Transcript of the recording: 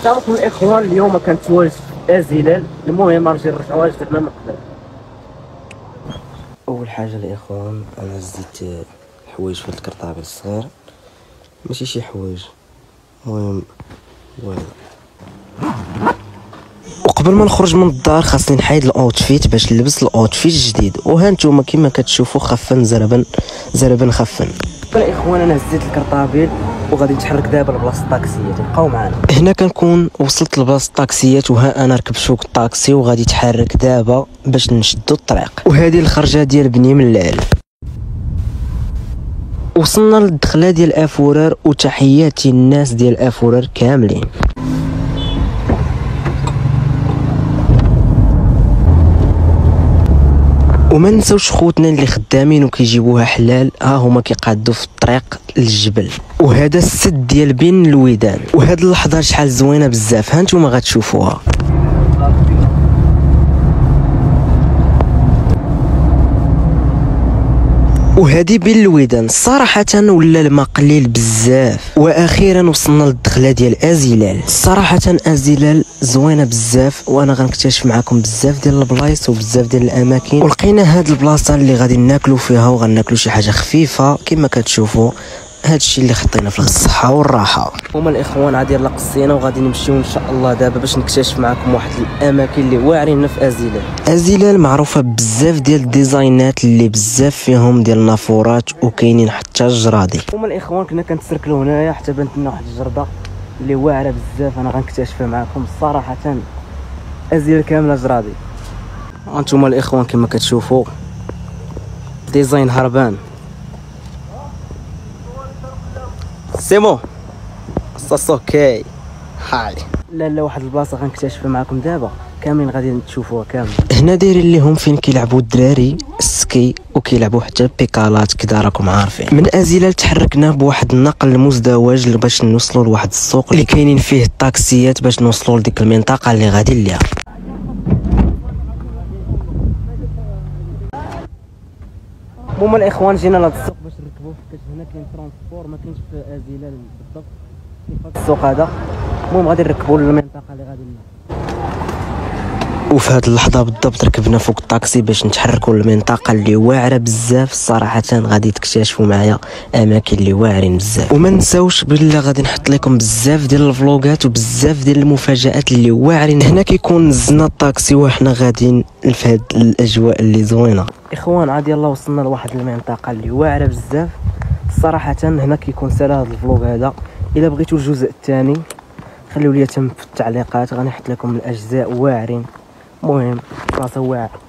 تعرفوا الاخوان اليوم كانت واجد ازلال. المهم نرجع نرجعوها درنا من قبل. اول حاجه الاخوان انا زدت حوايج في الكرطابل الصغير، ماشي شي حوايج، المهم فوالا. وقبل ما نخرج من الدار خاصني نحيد الاوتفيت باش نلبس الاوتفيت الجديد. وها نتوما كما كتشوفوا خفن زربن خفن. الاخوان انا هزيت الكرطابيل وغادي نتحرك دابا لبلاصه الطاكسيات، بقاو معنا. هنا كنكون وصلت لبلاصه الطاكسيات، وها انا ركبت فوق الطاكسي وغادي يتحرك دابا باش نشدو الطريق. وهذه الخرجه ديال بني ملال. وصلنا للدخله ديال افورار، وتحياتي الناس ديال افورار كاملين. وما نساوش خوتنا اللي خدامين وكيجيبوها حلال، ها هما كيقادوا في الطريق للجبل. وهذا السد ديال بين الويدان، وهاد اللحظه شحال زوينه بزاف، ها نتوما غتشوفوها. وهذه بين الويدان صراحة ولا الماء قليل بزاف. واخيرا وصلنا للدخله ديال ازيلال. صراحة ازيلال زوينه بزاف، وانا غنكتشف معكم بزاف ديال البلايص وبزاف ديال الاماكن. ولقينا هاد البلاصه اللي غادي ناكلوا فيها، وغناكلوا شي حاجه خفيفه كما كتشوفوا. هادشي اللي خطينا في الصحه والراحه. هما الاخوان عاد يلا قصينا وغادي نمشيو ان شاء الله دابا باش نكتشف معكم واحد الاماكن اللي واعرين في ازيلال. ازيلال معروفه بزاف ديال الديزاينات اللي بزاف فيهم ديال النافورات، وكاينين حتى الجرادي. هما الاخوان كنا كنتسركلوا هنايا حتى بانت لنا واحد الجرده اللي واعره بزاف، انا غنكتشفها معكم. صراحه ازيلال كامله جرادي. هانتوما الاخوان كما كتشوفوا ديزاين هربان. سي بون اوكي هاي. لا واحد البلاصه غنكتشفها معكم دابا كاملين غادي تشوفوها كامل. هنا دايرين ليهم فين كيلعبوا الدراري السكي وكيلعبوا حتى البيكالات كذا راكم عارفين. من ازيلال تحركنا بواحد النقل مزدوج باش نوصلوا لواحد السوق اللي كاينين فيه الطاكسيات باش نوصلوا لديك المنطقه اللي غادي ليها. هما الاخوان جينا لهاد السوق باش نركبوا، حيت هنا كاين ترونسبور ما كاينش في ازيلال بالضبط كيف السوق هذا. المهم غادي نركبوا للمنطقه اللي غادي لنا. وفي هاد اللحظه بالضبط ركبنا فوق الطاكسي باش نتحركوا للمنطقه اللي واعره بزاف. صراحه غادي تكتشفوا معايا اماكن اللي واعرين بزاف. وما نساوش بلا غادي نحط لكم بزاف ديال الفلوغات وبزاف ديال المفاجات اللي واعرين. هنا كيكون نزلنا الطاكسي وحنا غاديين في هاد الاجواء اللي زوينه. اخوان عاد يلا وصلنا لواحد المنطقه اللي واعره بزاف. صراحه هنا كيكون سالا هاد الفلوغ هذا. الا بغيتوا الجزء الثاني خليوا لي تم في التعليقات، غنحط لكم الاجزاء واعرين. المهم بلاصه واعره.